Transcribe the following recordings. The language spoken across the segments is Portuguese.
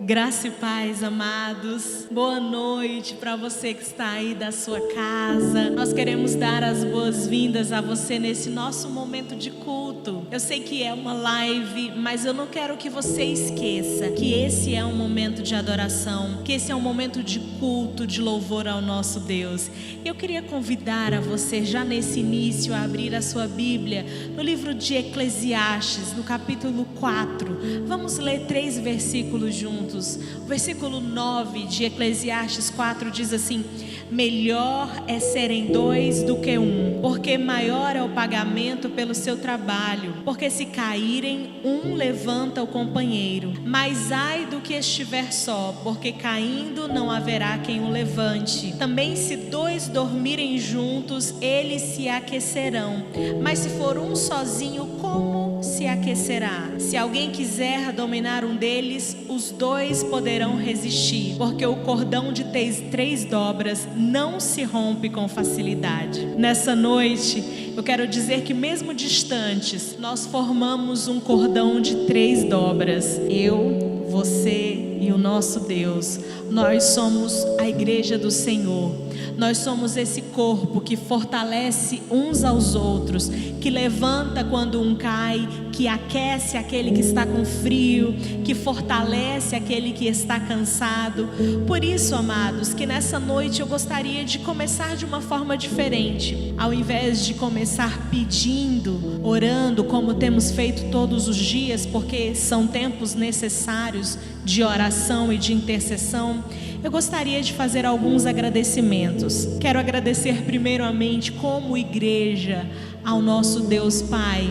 Graça e paz, amados. Boa noite para você que está aí da sua casa. Nós queremos dar as boas-vindas a você nesse nosso momento de culto. Eu sei que é uma live, mas eu não quero que você esqueça que esse é um momento de adoração, que esse é um momento de culto, de louvor ao nosso Deus. Eu queria convidar a você já nesse início a abrir a sua Bíblia no livro de Eclesiastes, no capítulo 4. Vamos ler 3 versículos juntos. O versículo 9 de Eclesiastes 4 diz assim: melhor é serem 2 do que 1, porque maior é o pagamento pelo seu trabalho. Porque se caírem, um levanta o companheiro. Mas ai do que estiver só, porque caindo não haverá quem o levante. Também se 2 dormirem juntos, eles se aquecerão. Mas se for um sozinho, como se aquecerá? Se alguém quiser dominar um deles, os 2 poderão resistir, porque o cordão de 3 dobras não se rompe com facilidade. Nessa noite, eu quero dizer que mesmo distantes, nós formamos um cordão de 3 dobras. Eu, você e o nosso Deus. Nós somos a igreja do Senhor. Nós somos esse corpo que fortalece uns aos outros, que levanta quando um cai, que aquece aquele que está com frio, que fortalece aquele que está cansado. Por isso, amados, que nessa noite eu gostaria de começar de uma forma diferente. Ao invés de começar pedindo, orando, como temos feito todos os dias, porque são tempos necessários de oração e de intercessão, eu gostaria de fazer alguns agradecimentos. Quero agradecer primeiramente como igreja ao nosso Deus Pai,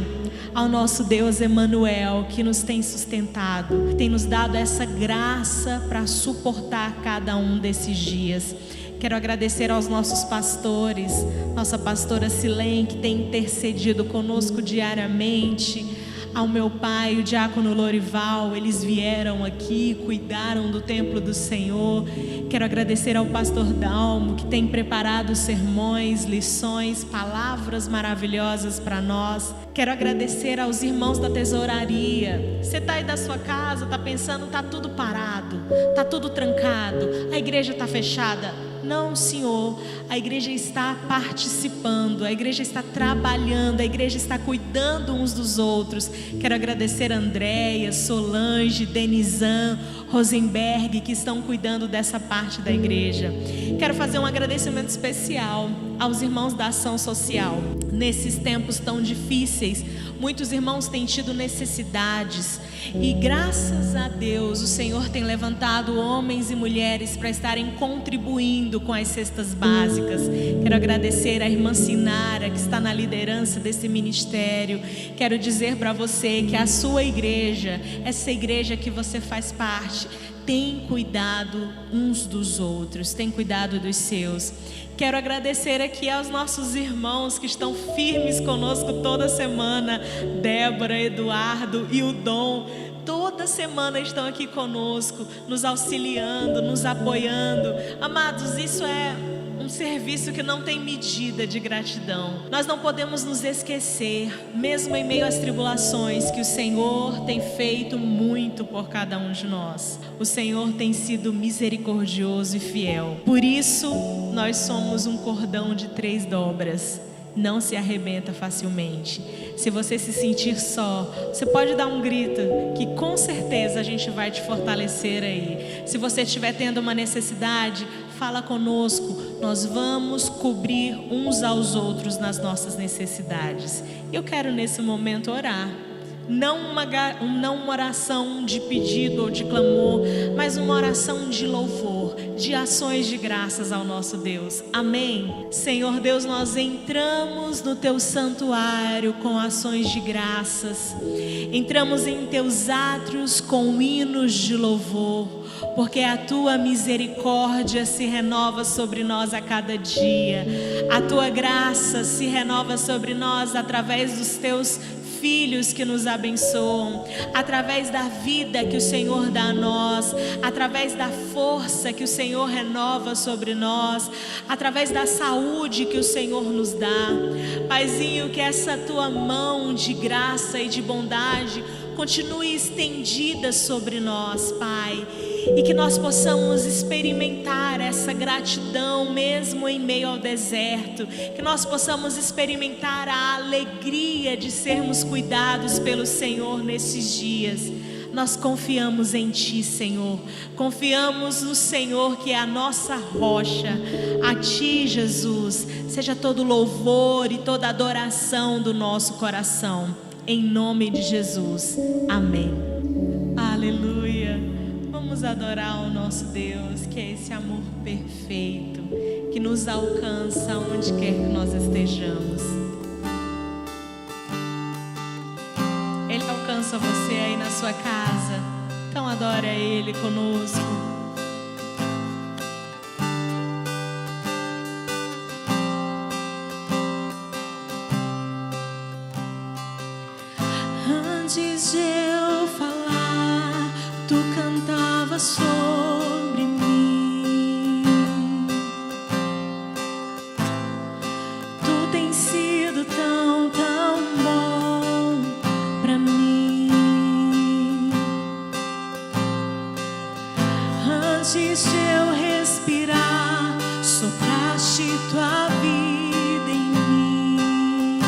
ao nosso Deus Emanuel, que nos tem sustentado, que tem nos dado essa graça para suportar cada um desses dias. Quero agradecer aos nossos pastores, nossa pastora Silene, que tem intercedido conosco diariamente, ao meu pai, o diácono Lorival. Eles vieram aqui, cuidaram do templo do Senhor. Quero agradecer ao pastor Dalmo, que tem preparado sermões, lições, palavras maravilhosas para nós. Quero agradecer aos irmãos da tesouraria. Você está aí da sua casa, está pensando, está tudo parado, está tudo trancado, a igreja está fechada. Não, Senhor, a igreja está participando, a igreja está trabalhando, a igreja está cuidando uns dos outros. Quero agradecer a Andréia, Solange, Denizan, Rosenberg, que estão cuidando dessa parte da igreja. Quero fazer um agradecimento especial aos irmãos da ação social. Nesses tempos tão difíceis, muitos irmãos têm tido necessidades e graças a Deus o Senhor tem levantado homens e mulheres para estarem contribuindo com as cestas básicas. Quero agradecer a irmã Sinara, que está na liderança desse ministério. Quero dizer para você que a sua igreja, essa igreja que você faz parte, tem cuidado uns dos outros, tem cuidado dos seus. Quero agradecer aqui aos nossos irmãos que estão firmes conosco toda semana. Débora, Eduardo e o Dom, toda semana estão aqui conosco, nos auxiliando, nos apoiando. Amados, isso é um serviço que não tem medida de gratidão. Nós não podemos nos esquecer, mesmo em meio às tribulações, que o Senhor tem feito muito por cada um de nós. O Senhor tem sido misericordioso e fiel. Por isso, nós somos um cordão de 3 dobras. Não se arrebenta facilmente. Se você se sentir só, você pode dar um grito, que com certeza a gente vai te fortalecer aí. Se você estiver tendo uma necessidade, fala conosco. Nós vamos cobrir uns aos outros nas nossas necessidades. Eu quero nesse momento orar. Não uma oração de pedido ou de clamor, mas uma oração de louvor, de ações de graças ao nosso Deus. Amém? Senhor Deus, nós entramos no Teu santuário com ações de graças. Entramos em Teus átrios com hinos de louvor, porque a Tua misericórdia se renova sobre nós a cada dia. A Tua graça se renova sobre nós através dos Teus filhos que nos abençoam, através da vida que o Senhor dá a nós, através da força que o Senhor renova sobre nós, através da saúde que o Senhor nos dá. Paizinho, que essa tua mão de graça e de bondade continue estendida sobre nós, Pai, e que nós possamos experimentar essa gratidão mesmo em meio ao deserto, que nós possamos experimentar a alegria de sermos cuidados pelo Senhor nesses dias. Nós confiamos em Ti, Senhor, confiamos no Senhor que é a nossa rocha. A Ti, Jesus, seja todo louvor e toda adoração do nosso coração, em nome de Jesus, amém. Aleluia. Vamos adorar o nosso Deus, que é esse amor perfeito, que nos alcança onde quer que nós estejamos. Ele alcança você aí na sua casa, então adore a Ele conosco. Antes de eu falar, Tu cantavas sobre mim. Tu tens sido tão, tão bom pra mim. Antes de eu respirar, sopraste Tua vida em mim.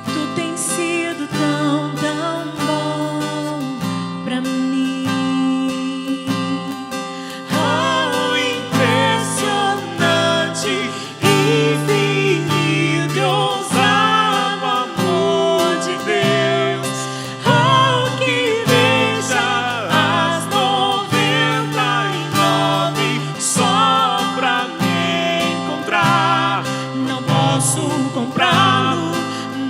Tu tens sido tão, tão bom pra mim. Oh, impressionante, infinito e ousado amor de Deus. Oh, que deixa as 99 só pra me encontrar. Não posso comprá-lo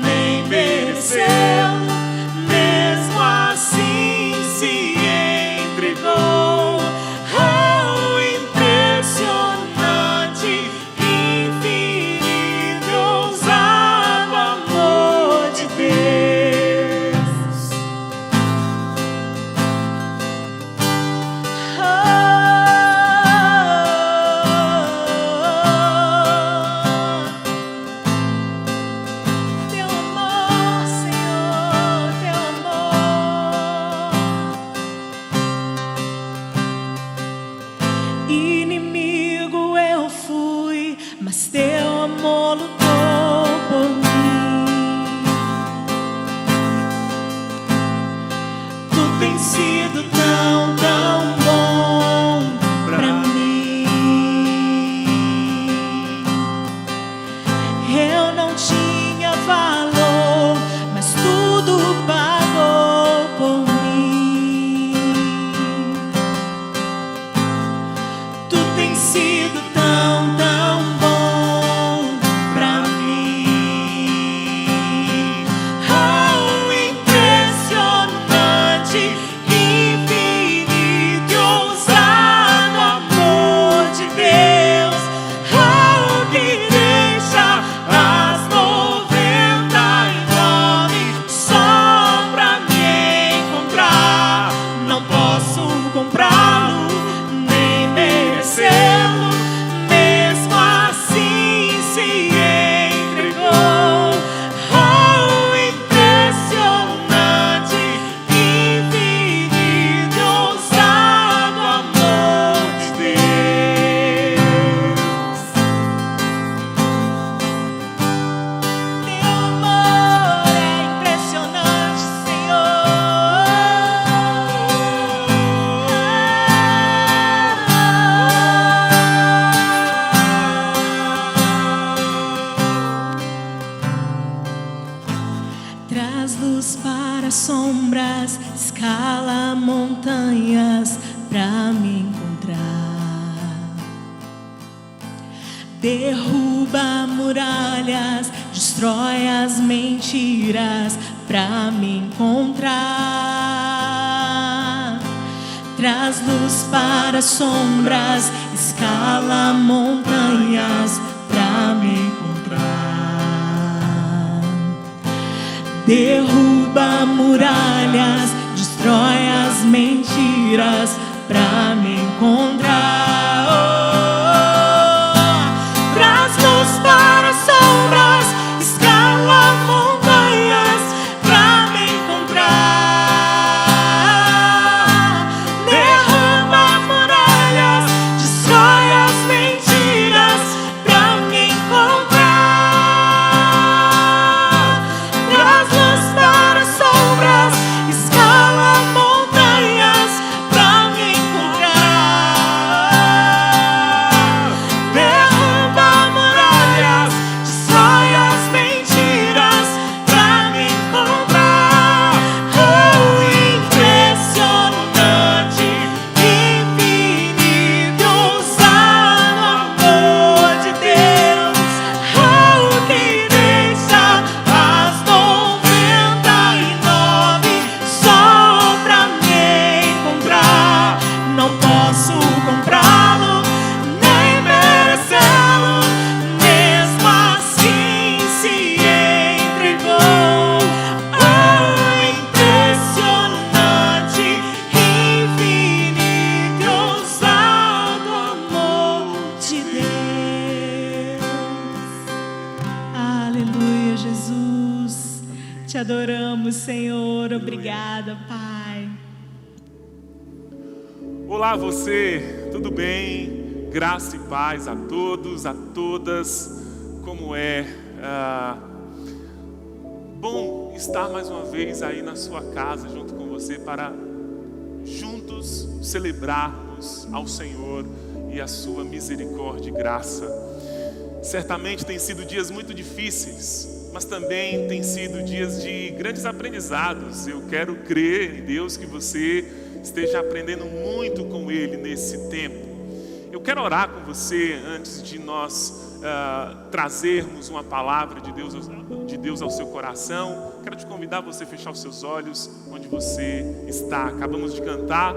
nem merecê-lo, mesmo assim se entregou. Oh, impressionante, infinito e ousado amor de Deus. Teu amor, Senhor, Teu amor. Inimigo eu fui, mas Teu amor lutou por mim. Tu tens sido tão, tão bom pra mim. Eu não tinha valor, mas tudo pagou por mim. Tu tens sido tão, tão bom pra mim. Oh, impressionante, infinito e ousado amor de Deus. Oh, que deixa as 99 só pra me encontrar. Não posso comprá-lo nem merecê-lo, mesmo assim se entregou. Oh, impressionante, infinito e ousado amor de Deus. Teu amor é impressionante, Traz luz para sombras, escala montanhas pra me encontrar. Derruba muralhas, destrói as mentiras pra me encontrar. Traz luz para sombras, escala montanhas pra me encontrar. Derruba muralhas, destrói as mentiras pra me encontrar. Oh, traz luz para sombras, escala montanhas. Jesus. Te adoramos, Senhor. Obrigada, Pai. Olá você, tudo bem? Graça e paz a todos, a todas. Como é bom estar mais uma vez aí na sua casa junto com você para juntos celebrarmos ao Senhor e a sua misericórdia e graça. Certamente tem sido dias muito difíceis, mas também tem sido dias de grandes aprendizados. Eu quero crer em Deus que você esteja aprendendo muito com Ele nesse tempo. Eu quero orar com você antes de nós trazermos uma palavra de Deus ao seu coração. Quero te convidar a você fechar os seus olhos onde você está. Acabamos de cantar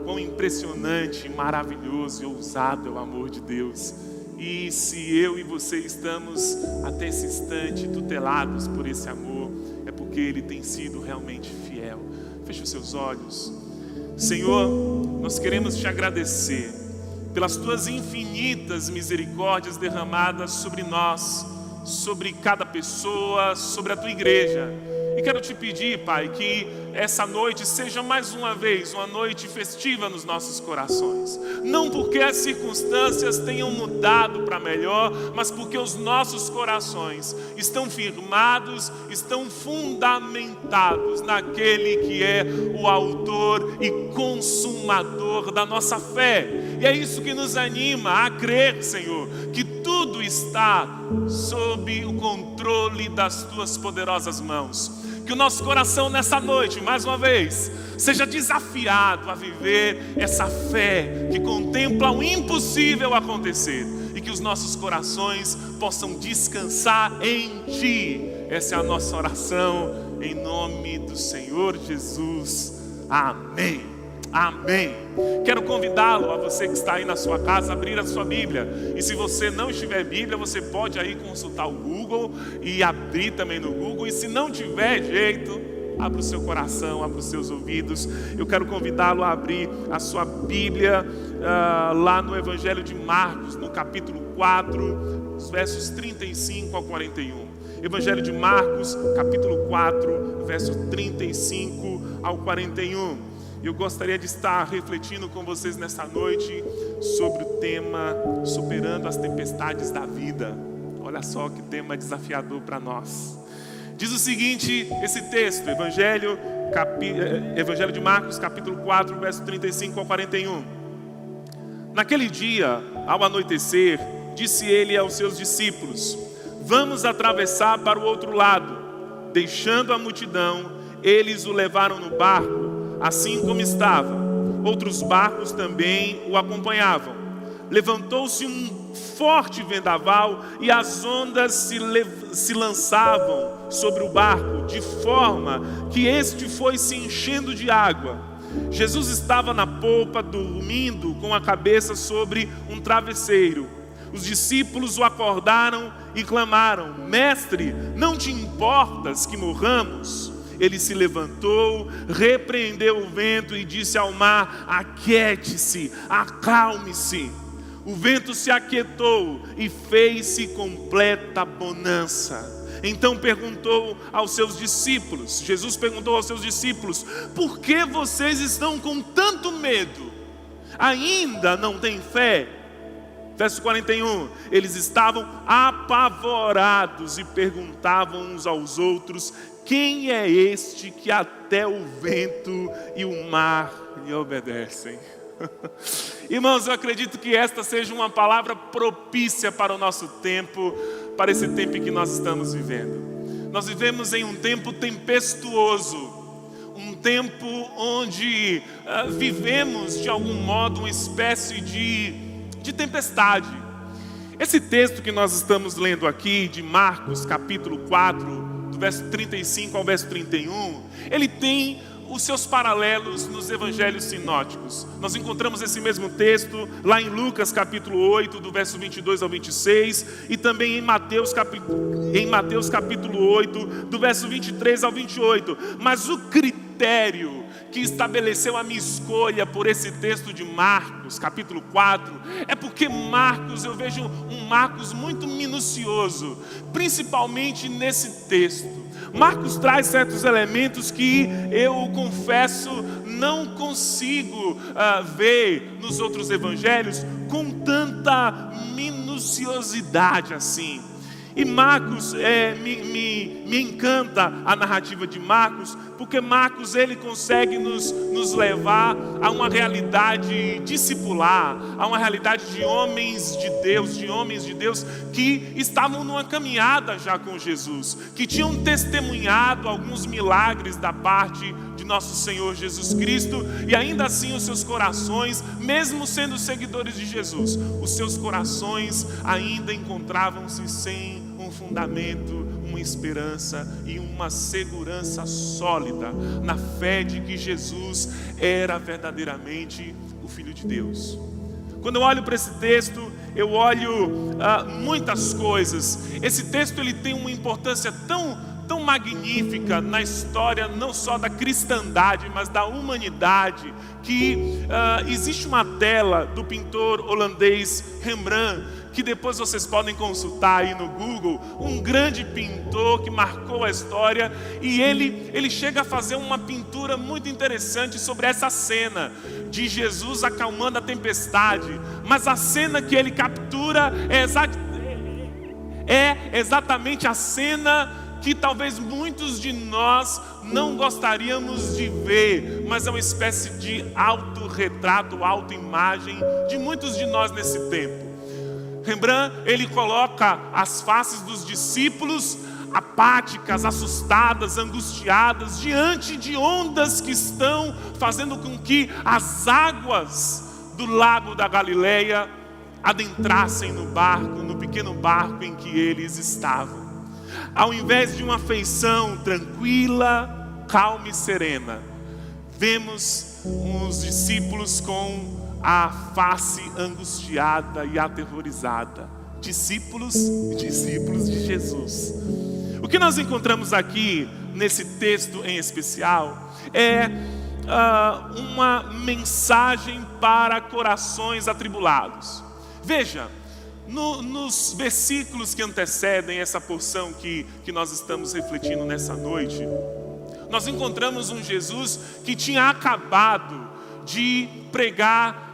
quão impressionante, maravilhoso e ousado é o amor de Deus. E se eu e você estamos até esse instante tutelados por esse amor, é porque Ele tem sido realmente fiel. Feche os seus olhos. Senhor, nós queremos te agradecer pelas tuas infinitas misericórdias derramadas sobre nós, sobre cada pessoa, sobre a tua igreja. E quero te pedir, Pai, que essa noite seja mais uma vez uma noite festiva nos nossos corações. Não porque as circunstâncias tenham mudado para melhor, mas porque os nossos corações estão firmados, estão fundamentados naquele que é o autor e consumador da nossa fé. E é isso que nos anima a crer, Senhor, que tudo está sob o controle das tuas poderosas mãos. Que o nosso coração nessa noite, mais uma vez, seja desafiado a viver essa fé que contempla o impossível acontecer. E que os nossos corações possam descansar em Ti. Essa é a nossa oração, em nome do Senhor Jesus. Amém. Amém. Quero convidá-lo, a você que está aí na sua casa, a abrir a sua Bíblia. E se você não tiver Bíblia, você pode aí consultar o Google e abrir também no Google. E se não tiver jeito, abra o seu coração, abra os seus ouvidos. Eu quero convidá-lo a abrir a sua Bíblia lá no Evangelho de Marcos, no capítulo 4, os versos 35 ao 41. Evangelho de Marcos, capítulo 4, verso 35 ao 41. Eu gostaria de estar refletindo com vocês nessa noite sobre o tema Superando as Tempestades da Vida. Olha só que tema desafiador para nós. Diz o seguinte, esse texto, Evangelho de Marcos, capítulo 4, verso 35 ao 41. Naquele dia, ao anoitecer, disse ele aos seus discípulos: vamos atravessar para o outro lado. Deixando a multidão, eles o levaram no barco, assim como estava. Outros barcos também o acompanhavam. Levantou-se um forte vendaval e as ondas se lançavam sobre o barco, de forma que este foi se enchendo de água. Jesus estava na polpa, dormindo com a cabeça sobre um travesseiro. Os discípulos o acordaram e clamaram: Mestre, não te importas que morramos? Ele se levantou, repreendeu o vento e disse ao mar: aquiete-se, acalme-se. O vento se aquietou e fez-se completa bonança. Então Jesus perguntou aos seus discípulos: por que vocês estão com tanto medo? Ainda não têm fé? Verso 41, eles estavam apavorados e perguntavam uns aos outros: quem é este que até o vento e o mar lhe obedecem? Irmãos, eu acredito que esta seja uma palavra propícia para o nosso tempo, para esse tempo em que nós estamos vivendo. Nós vivemos em um tempo tempestuoso, um tempo onde vivemos de algum modo uma espécie de tempestade. Esse texto que nós estamos lendo aqui, de Marcos capítulo 4, do verso 35 ao verso 31, ele tem os seus paralelos nos evangelhos sinóticos. Nós encontramos esse mesmo texto lá em Lucas capítulo 8, do verso 22 ao 26, e também em Mateus capítulo 8, do verso 23 ao 28. Mas o critério que estabeleceu a minha escolha por esse texto de Marcos, capítulo 4, é porque Marcos, eu vejo um Marcos muito minucioso, principalmente nesse texto. Marcos traz certos elementos que eu confesso não consigo ver nos outros evangelhos com tanta minuciosidade assim. E Marcos, me encanta a narrativa de Marcos, porque Marcos ele consegue nos levar a uma realidade discipular, a uma realidade de homens de Deus que estavam numa caminhada já com Jesus, que tinham testemunhado alguns milagres da parte de nosso Senhor Jesus Cristo, e ainda assim os seus corações, mesmo sendo seguidores de Jesus, os seus corações ainda encontravam-se sem um fundamento, uma esperança e uma segurança sólida na fé de que Jesus era verdadeiramente o Filho de Deus. Quando eu olho para esse texto, eu olho muitas coisas. Esse texto ele tem uma importância tão magnífica na história, não só da cristandade, mas da humanidade, que existe uma tela do pintor holandês Rembrandt, que depois vocês podem consultar aí no Google, um grande pintor que marcou a história, e ele chega a fazer uma pintura muito interessante sobre essa cena de Jesus acalmando a tempestade, mas a cena que ele captura é exatamente a cena que talvez muitos de nós não gostaríamos de ver, mas é uma espécie de autorretrato, autoimagem de muitos de nós nesse tempo. Rembrandt, ele coloca as faces dos discípulos apáticas, assustadas, angustiadas, diante de ondas que estão fazendo com que as águas do lago da Galileia adentrassem no pequeno barco em que eles estavam. Ao invés de uma feição tranquila, calma e serena, vemos os discípulos com a face angustiada e aterrorizada. Discípulos de Jesus. O que nós encontramos aqui nesse texto em especial é uma mensagem para corações atribulados. Veja, nos versículos que antecedem essa porção que nós estamos refletindo nessa noite, nós encontramos um Jesus que tinha acabado de pregar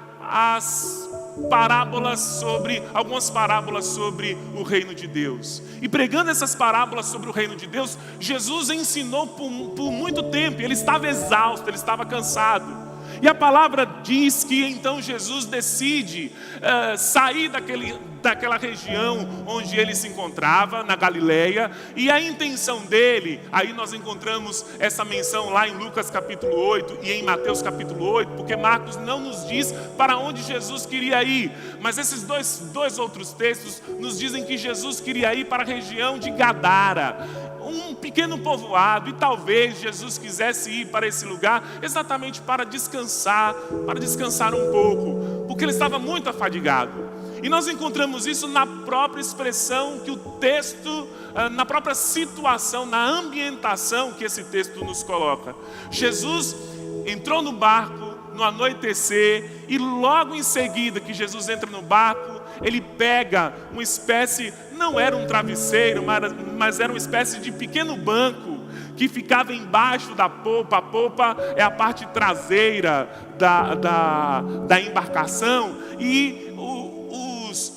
algumas parábolas sobre o reino de Deus. E pregando essas parábolas sobre o reino de Deus, Jesus ensinou por muito tempo. Ele estava exausto, ele estava cansado. E a palavra diz que então Jesus decide sair daquela região onde ele se encontrava, na Galileia, e a intenção dele, aí nós encontramos essa menção lá em Lucas capítulo 8 e em Mateus capítulo 8, porque Marcos não nos diz para onde Jesus queria ir, mas esses dois outros textos nos dizem que Jesus queria ir para a região de Gadara, um pequeno povoado, e talvez Jesus quisesse ir para esse lugar exatamente para descansar um pouco, porque ele estava muito afadigado. E nós encontramos isso na própria expressão que o texto, na própria situação, na ambientação que esse texto nos coloca. Jesus entrou no barco no anoitecer, e logo em seguida que Jesus entra no barco, ele pega uma espécie, não era um travesseiro, mas era uma espécie de pequeno banco que ficava embaixo da polpa. A polpa é a parte traseira da embarcação, e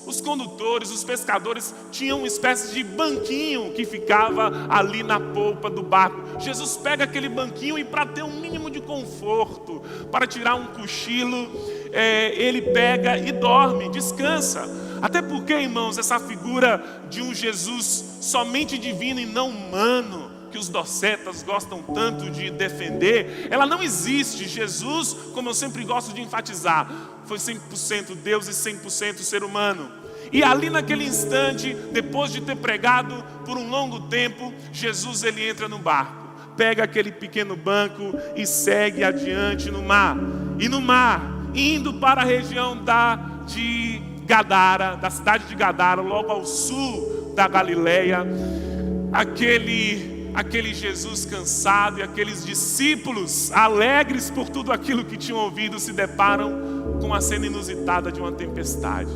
os condutores, os pescadores tinham uma espécie de banquinho que ficava ali na polpa do barco. Jesus pega aquele banquinho, e para ter um mínimo de conforto, para tirar um cochilo, ele pega e dorme, descansa. Até porque, irmãos, essa figura de um Jesus somente divino e não humano, que os docetas gostam tanto de defender, ela não existe. Jesus, como eu sempre gosto de enfatizar, foi 100% Deus e 100% ser humano. E ali naquele instante, depois de ter pregado por um longo tempo, Jesus ele entra no barco. pega aquele pequeno banco e segue adiante no mar. E no mar, indo para a região de Gadara, da cidade de Gadara, logo ao sul da Galileia, aquele Jesus cansado e aqueles discípulos alegres por tudo aquilo que tinham ouvido se deparam com a cena inusitada de uma tempestade.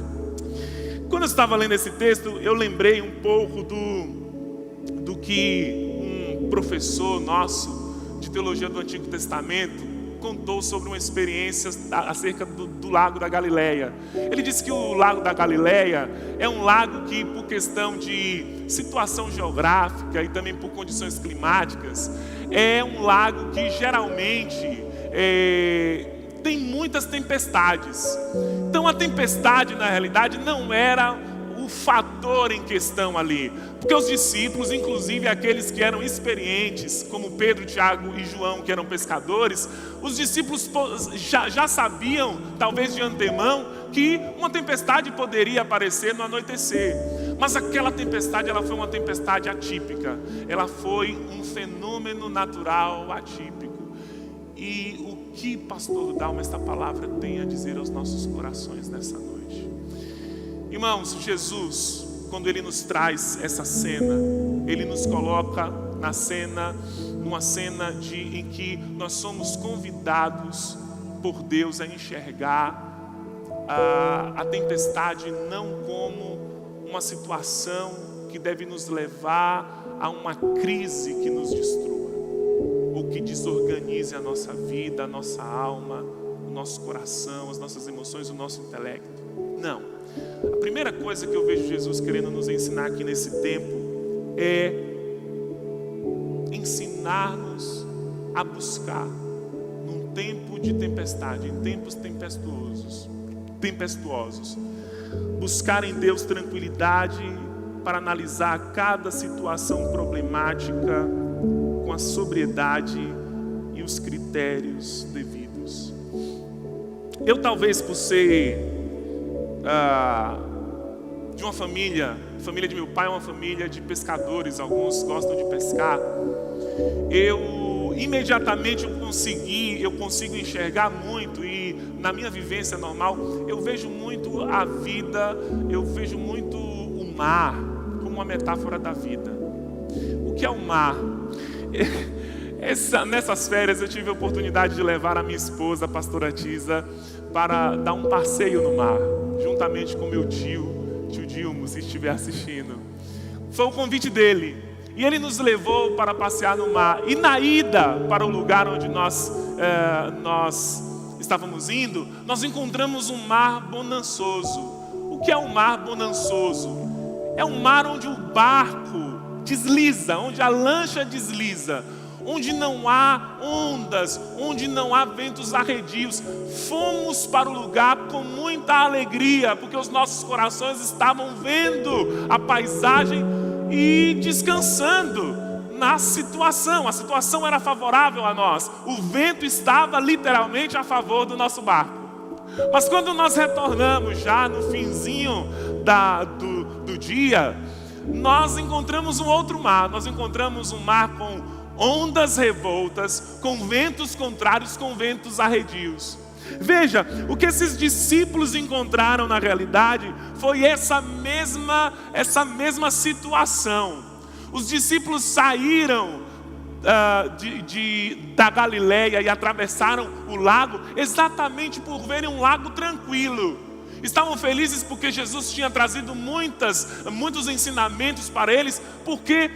Quando eu estava lendo esse texto, eu lembrei um pouco do que um professor nosso de teologia do Antigo Testamento contou sobre uma experiência acerca do lago da Galileia. Ele disse que o lago da Galileia é um lago que, por questão de situação geográfica e também por condições climáticas, é um lago que geralmente tem muitas tempestades. Então a tempestade, na realidade, não era o fator em questão ali, porque os discípulos, inclusive aqueles que eram experientes, como Pedro, Tiago e João, que eram pescadores, os discípulos já sabiam, talvez de antemão, que uma tempestade poderia aparecer no anoitecer. Mas aquela tempestade, ela foi uma tempestade atípica, ela foi um fenômeno natural atípico. E o que, pastor Dalma, esta palavra tem a dizer aos nossos corações nessa noite? Irmãos, Jesus, quando Ele nos traz essa cena, Ele nos coloca numa cena em que nós somos convidados por Deus a enxergar a tempestade não como uma situação que deve nos levar a uma crise que nos destrua, ou que desorganize a nossa vida, a nossa alma, o nosso coração, as nossas emoções, o nosso intelecto. Não. A primeira coisa que eu vejo Jesus querendo nos ensinar aqui nesse tempo é ensinar-nos a buscar num tempo de tempestade, em tempos tempestuosos, buscar em Deus tranquilidade para analisar cada situação problemática com a sobriedade e os critérios devidos. Eu talvez por ser de uma família de meu pai é uma família de pescadores, alguns gostam de pescar. Imediatamente eu consigo enxergar muito, e na minha vivência normal, eu vejo muito a vida, eu vejo muito o mar como uma metáfora da vida. O que é o mar? Nessas férias eu tive a oportunidade de levar a minha esposa, a pastora Tisa, para dar um passeio no mar, juntamente com meu tio Dilmo, se estiver assistindo. Foi o convite dele, e ele nos levou para passear no mar. E na ida para o lugar onde nós estávamos indo, nós encontramos um mar bonançoso. O que é um mar bonançoso? É um mar onde o barco desliza, onde a lancha desliza, onde não há ondas, onde não há ventos arredios. Fomos para o lugar com muita alegria, porque os nossos corações estavam vendo a paisagem e descansando na situação. A situação era favorável a nós, o vento estava literalmente a favor do nosso barco. Mas quando nós retornamos já no finzinho do dia, nós encontramos um outro mar. Nós encontramos um mar com ondas revoltas, com ventos contrários, com ventos arredios. Veja, o que esses discípulos encontraram na realidade foi essa mesma situação. Os discípulos saíram da Galileia e atravessaram o lago exatamente por verem um lago tranquilo. Estavam felizes porque Jesus tinha trazido muitos ensinamentos para eles, porque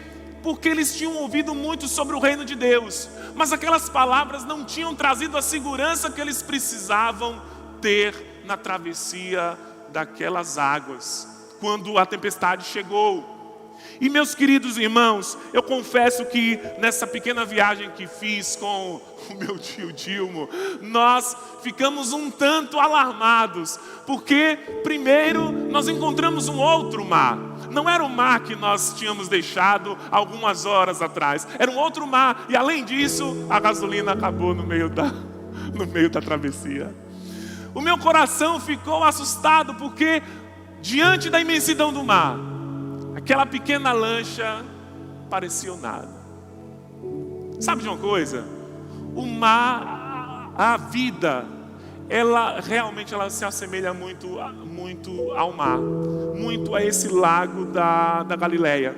eles tinham ouvido muito sobre o reino de Deus, mas aquelas palavras não tinham trazido a segurança que eles precisavam ter na travessia daquelas águas, quando a tempestade chegou. E meus queridos irmãos, eu confesso que nessa pequena viagem que fiz com o meu tio Dilmo, nós ficamos um tanto alarmados, porque primeiro nós encontramos um outro mar. Não era o mar que nós tínhamos deixado algumas horas atrás, era um outro mar, e além disso, a gasolina acabou no meio da travessia. O meu coração ficou assustado, porque diante da imensidão do mar, aquela pequena lancha parecia nada. Sabe de uma coisa? O mar, a vida, ela realmente se assemelha muito ao mar, muito a esse lago da Galileia.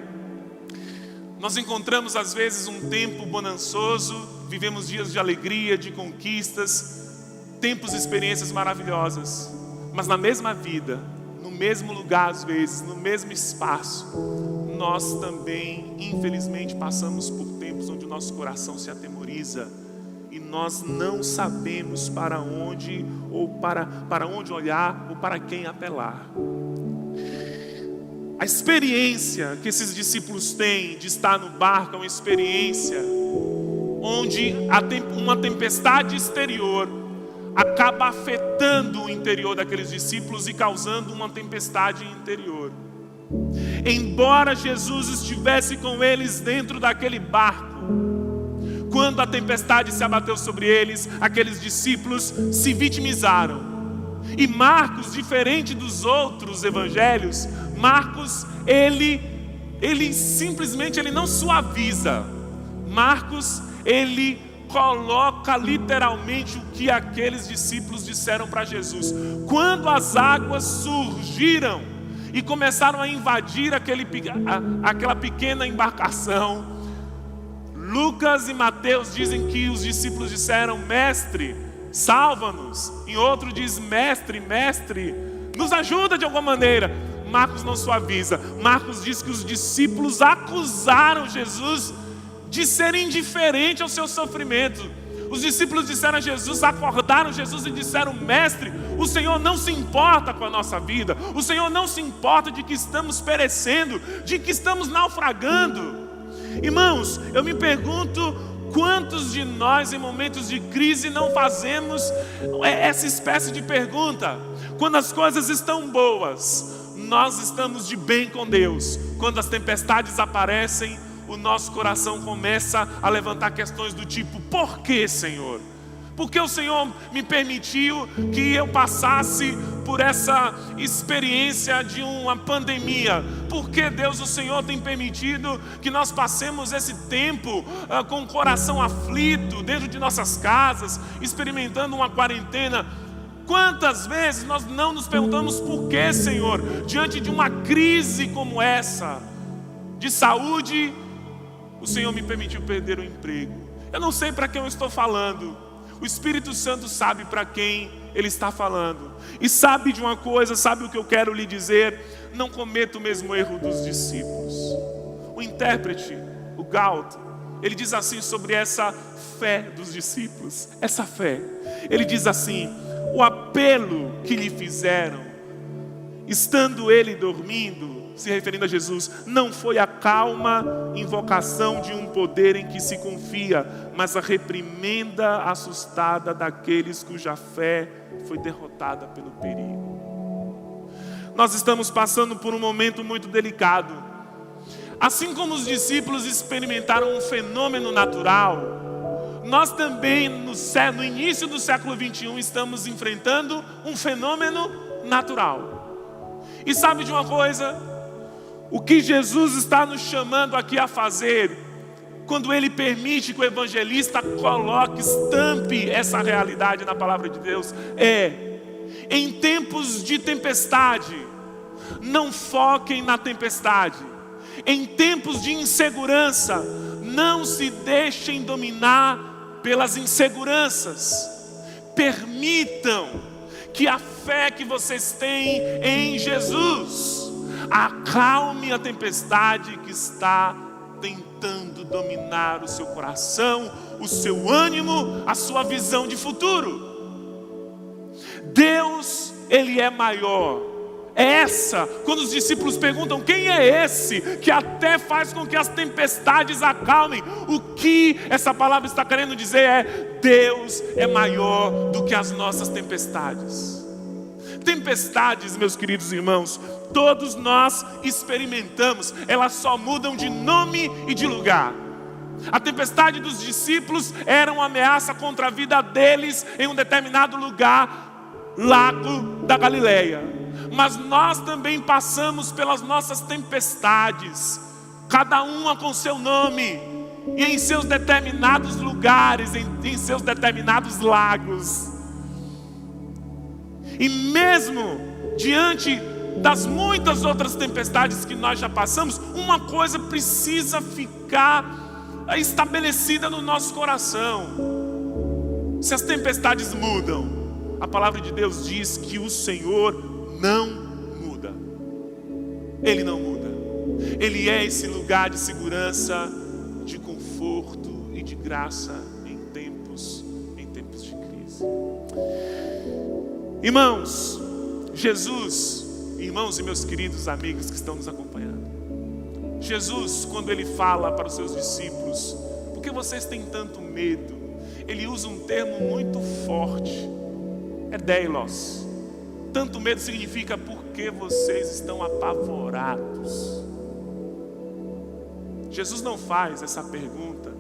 Nós encontramos às vezes um tempo bonançoso, vivemos dias de alegria, de conquistas, tempos e experiências maravilhosas, mas na mesma vida, no mesmo lugar às vezes, no mesmo espaço, nós também infelizmente passamos por tempos onde o nosso coração se atemoriza e nós não sabemos para onde olhar ou para quem apelar. A experiência que esses discípulos têm de estar no barco é uma experiência onde uma tempestade exterior acaba afetando o interior daqueles discípulos e causando uma tempestade interior. Embora Jesus estivesse com eles dentro daquele barco, quando a tempestade se abateu sobre eles, aqueles discípulos se vitimizaram. E Marcos, diferente dos outros evangelhos, Marcos, ele simplesmente não suaviza. Marcos, ele coloca literalmente o que aqueles discípulos disseram para Jesus. Quando as águas surgiram e começaram a invadir aquela pequena embarcação, Lucas e Mateus dizem que os discípulos disseram: mestre, salva-nos. Em outro diz: mestre, nos ajuda de alguma maneira. Marcos não suaviza. Marcos diz que os discípulos acusaram Jesus de ser indiferente ao seu sofrimento. Os discípulos disseram a Jesus, acordaram Jesus e disseram: mestre, o Senhor não se importa com a nossa vida, o Senhor não se importa de que estamos perecendo, de que estamos naufragando. Irmãos, eu me pergunto, quantos de nós em momentos de crise não fazemos essa espécie de pergunta? Quando as coisas estão boas, nós estamos de bem com Deus. Quando as tempestades aparecem, o nosso coração começa a levantar questões do tipo: por que, Senhor? Por que o Senhor me permitiu que eu passasse por essa experiência de uma pandemia? Por que, Deus, o Senhor tem permitido que nós passemos esse tempo com o coração aflito, dentro de nossas casas, experimentando uma quarentena? Quantas vezes nós não nos perguntamos por que, Senhor, diante de uma crise como essa, de saúde, o Senhor me permitiu perder o emprego? Eu não sei para quem eu estou falando. O Espírito Santo sabe para quem Ele está falando. E sabe de uma coisa, sabe o que eu quero lhe dizer? Não cometa o mesmo erro dos discípulos. O intérprete, o Gaut, ele diz assim sobre essa fé dos discípulos. Essa fé. Ele diz assim: o apelo que lhe fizeram, estando ele dormindo, se referindo a Jesus, não foi a calma invocação de um poder em que se confia, mas a reprimenda assustada daqueles cuja fé foi derrotada pelo perigo. Nós estamos passando por um momento muito delicado. Assim como os discípulos experimentaram um fenômeno natural, nós também no início do século 21 estamos enfrentando um fenômeno natural. E sabe de uma coisa? O que Jesus está nos chamando aqui a fazer, quando Ele permite que o evangelista estampe essa realidade na palavra de Deus, em tempos de tempestade, não foquem na tempestade. Em tempos de insegurança, não se deixem dominar pelas inseguranças. Permitam que a fé que vocês têm em Jesus acalme a tempestade que está tentando dominar o seu coração, o seu ânimo, a sua visão de futuro. Deus, Ele é maior. Quando os discípulos perguntam: quem é esse que até faz com que as tempestades acalmem? O que essa palavra está querendo dizer é: Deus é maior do que as nossas tempestades. Tempestades, meus queridos irmãos, todos nós experimentamos, elas só mudam de nome e de lugar. A tempestade dos discípulos era uma ameaça contra a vida deles em um determinado lugar, lago da Galileia. Mas nós também passamos pelas nossas tempestades, cada uma com seu nome. e em seus determinados lugares, em seus determinados lagos. E mesmo diante das muitas outras tempestades que nós já passamos, uma coisa precisa ficar estabelecida no nosso coração. Se as tempestades mudam, a palavra de Deus diz que o Senhor não muda. Ele não muda. Ele é esse lugar de segurança, de conforto e de graça em tempos de crise. Irmãos, Jesus, irmãos e meus queridos amigos que estão nos acompanhando, Jesus, quando ele fala para os seus discípulos, por que vocês têm tanto medo? Ele usa um termo muito forte, é deilos. Tanto medo significa porque vocês estão apavorados. Jesus não faz essa pergunta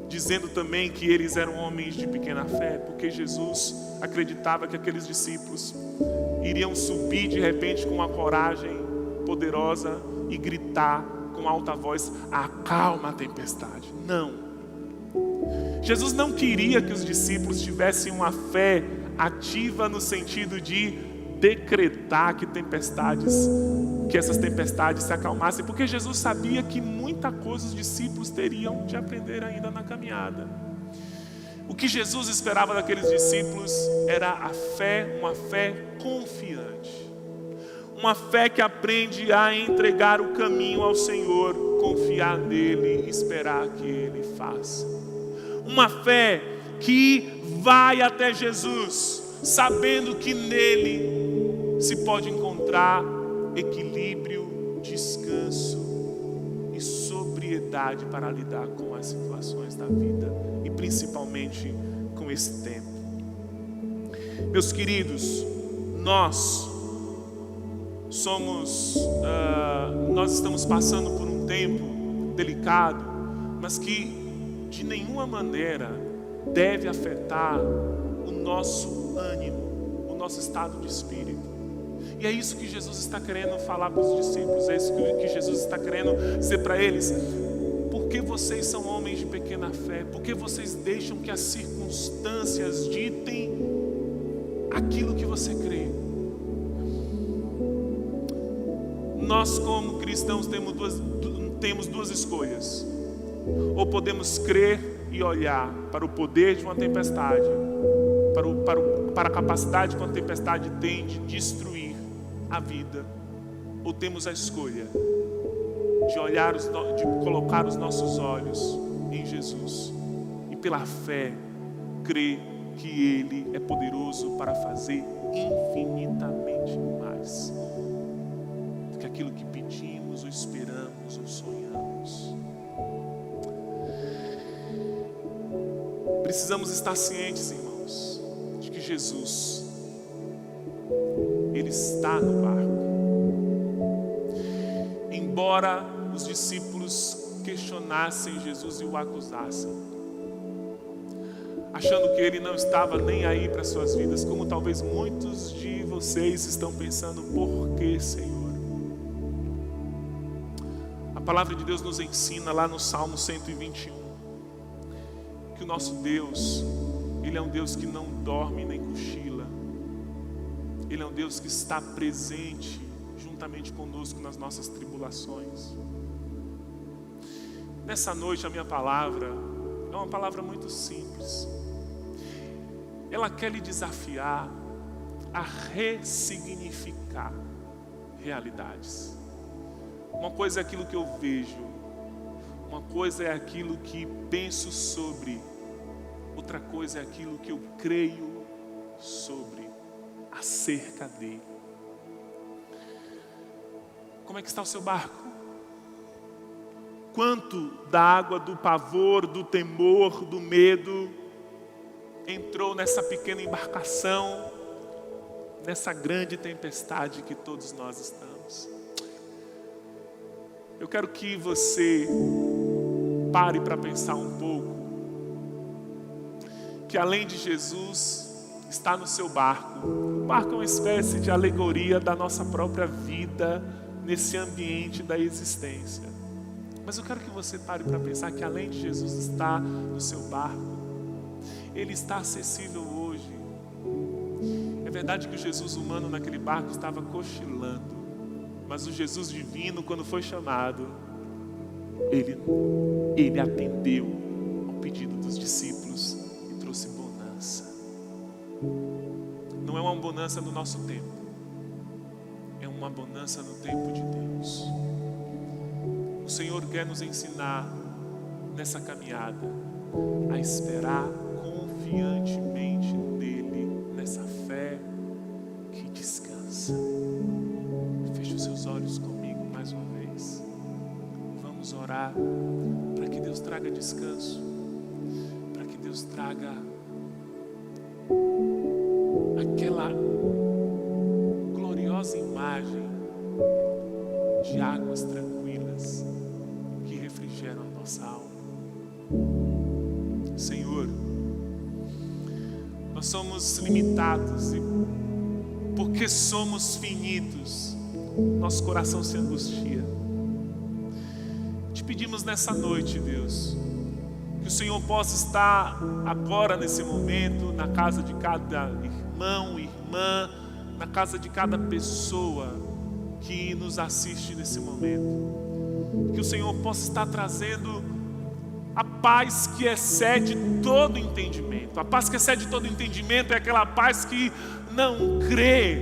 dizendo também que eles eram homens de pequena fé, porque Jesus acreditava que aqueles discípulos iriam subir de repente com uma coragem poderosa e gritar com alta voz: acalma a tempestade. Não. Jesus não queria que os discípulos tivessem uma fé ativa no sentido de decretar que essas tempestades se acalmassem, porque Jesus sabia que muita coisa os discípulos teriam de aprender ainda na caminhada. O que Jesus esperava daqueles discípulos era a fé, uma fé confiante, uma fé que aprende a entregar o caminho ao Senhor, confiar nele e esperar que ele faça. Uma fé que vai até Jesus, sabendo que nele se pode encontrar equilíbrio, descanso e sobriedade para lidar com as situações da vida e principalmente com esse tempo. Meus queridos, nós estamos passando por um tempo delicado, mas que de nenhuma maneira deve afetar o nosso ânimo, o nosso estado de espírito. E é isso que Jesus está querendo falar para os discípulos, é isso que Jesus está querendo dizer para eles. Por que vocês são homens de pequena fé? Por que vocês deixam que as circunstâncias ditem aquilo que você crê? Nós, como cristãos, temos duas escolhas. Ou podemos crer e olhar para o poder de uma tempestade, para a capacidade que uma tempestade tem de destruir a vida, ou temos a escolha de colocar os nossos olhos em Jesus e pela fé crer que Ele é poderoso para fazer infinitamente mais do que aquilo que pedimos, ou esperamos, ou sonhamos. Precisamos estar cientes, irmãos, de que Jesus, Ele está no barco. Embora os discípulos questionassem Jesus e o acusassem, achando que Ele não estava nem aí para suas vidas, como talvez muitos de vocês estão pensando: por que, Senhor? A palavra de Deus nos ensina lá no Salmo 121, que o nosso Deus, Ele é um Deus que não dorme nem cochila. Ele é um Deus que está presente juntamente conosco nas nossas tribulações. Nessa noite a minha palavra é uma palavra muito simples. Ela quer lhe desafiar a ressignificar realidades. Uma coisa é aquilo que eu vejo, uma coisa é aquilo que penso sobre, outra coisa é aquilo que eu creio sobre, acerca dele. Como é que está o seu barco? Quanto da água do pavor, do temor, do medo entrou nessa pequena embarcação, nessa grande tempestade que todos nós estamos? Eu quero que você pare para pensar um pouco que além de Jesus está no seu barco. O barco é uma espécie de alegoria da nossa própria vida nesse ambiente da existência. Mas eu quero que você pare para pensar que além de Jesus estar no seu barco, Ele está acessível hoje. É verdade que o Jesus humano naquele barco estava cochilando, mas o Jesus divino, quando foi chamado, Ele atendeu ao pedido dos discípulos e trouxe bonança. Não é uma bonança do nosso tempo, é uma bonança no tempo de Deus. O Senhor quer nos ensinar nessa caminhada a esperar confiantemente nele, nessa fé que descansa. Feche os seus olhos comigo mais uma vez. Vamos orar para que Deus traga descanso, para que Deus traga aquela gloriosa imagem de águas tranquilas que refrigeram a nossa alma. Senhor, nós somos limitados e porque somos finitos, nosso coração se angustia. Te pedimos nessa noite, Deus, que o Senhor possa estar agora nesse momento na casa de cada irmão, irmã, na casa de cada pessoa que nos assiste nesse momento. Que o Senhor possa estar trazendo a paz que excede todo entendimento. A paz que excede todo entendimento é aquela paz que não crê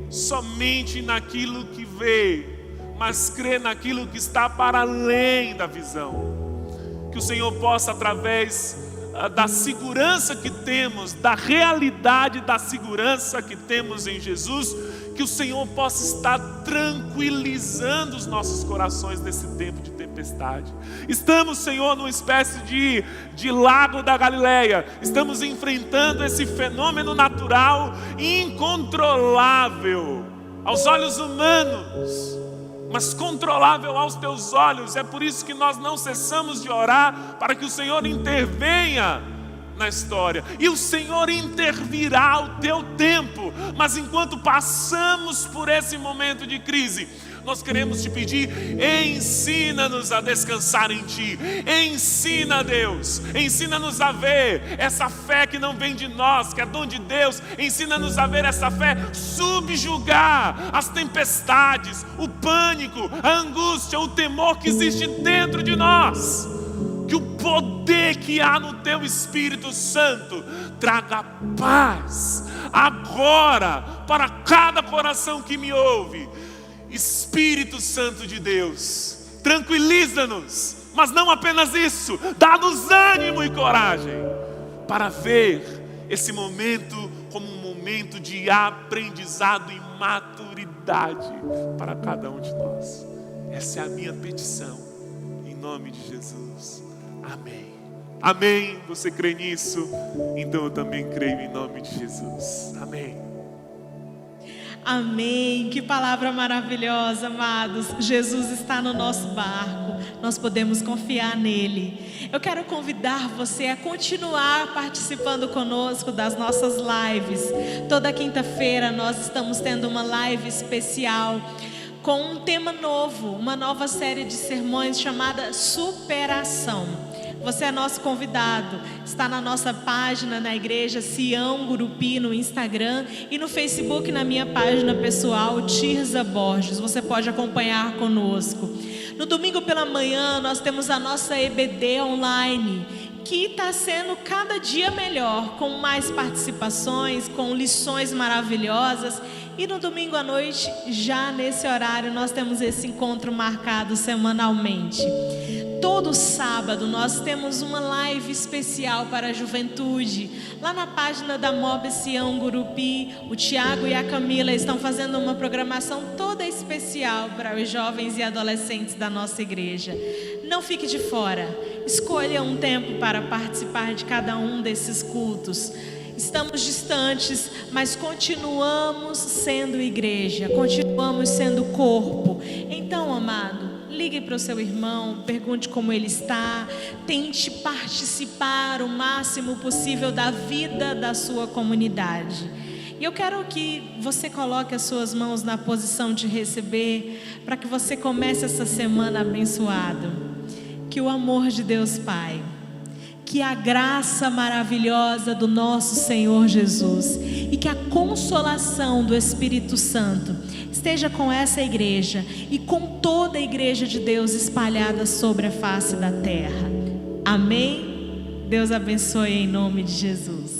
somente naquilo que vê, mas crê naquilo que está para além da visão. Que o Senhor possa, através da segurança que temos, da realidade da segurança que temos em Jesus, que o Senhor possa estar tranquilizando os nossos corações nesse tempo de tempestade. Estamos, Senhor, numa espécie de lago da Galileia. Estamos enfrentando esse fenômeno natural incontrolável aos olhos humanos, mas controlável aos teus olhos. É por isso que nós não cessamos de orar para que o Senhor intervenha na história, e o Senhor intervirá ao teu tempo. Mas enquanto passamos por esse momento de crise, nós queremos te pedir: ensina-nos a descansar em Ti. Ensina, Deus, ensina-nos a ver essa fé que não vem de nós, que é dom de Deus. Ensina-nos a ver essa fé subjugar as tempestades, o pânico, a angústia, o temor que existe dentro de nós. Que o poder que há no Teu Espírito Santo traga paz agora para cada coração que me ouve. Espírito Santo de Deus, tranquiliza-nos, mas não apenas isso, dá-nos ânimo e coragem para ver esse momento como um momento de aprendizado e maturidade para cada um de nós. Essa é a minha petição, em nome de Jesus. Amém. Amém. Você crê nisso? Então eu também creio em nome de Jesus. Amém. Amém. Que palavra maravilhosa, amados. Jesus está no nosso barco. Nós podemos confiar nele. Eu quero convidar você a continuar participando conosco das nossas lives. Toda quinta-feira nós estamos tendo uma live especial com um tema novo, uma nova série de sermões chamada Superação. Você é nosso convidado, está na nossa página na igreja Sião Gurupi no Instagram e no Facebook na minha página pessoal Tirza Borges. Você pode acompanhar conosco. No domingo pela manhã nós temos a nossa EBD online, que está sendo cada dia melhor, com mais participações, com lições maravilhosas. E no domingo à noite, já nesse horário, nós temos esse encontro marcado semanalmente. Todo sábado nós temos uma live especial para a juventude. Lá na página da MOB Sião Gurupi, o Tiago e a Camila estão fazendo uma programação toda especial para os jovens e adolescentes da nossa igreja. Não fique de fora. Escolha um tempo para participar de cada um desses cultos. Estamos distantes, mas continuamos sendo igreja, continuamos sendo corpo. Então, amado, ligue para o seu irmão, pergunte como ele está, tente participar o máximo possível da vida da sua comunidade. E eu quero que você coloque as suas mãos na posição de receber, para que você comece essa semana abençoado. que o amor de Deus Pai, que a graça maravilhosa do nosso Senhor Jesus e que a consolação do Espírito Santo esteja com essa igreja e com toda a igreja de Deus espalhada sobre a face da terra. Amém? Deus abençoe em nome de Jesus.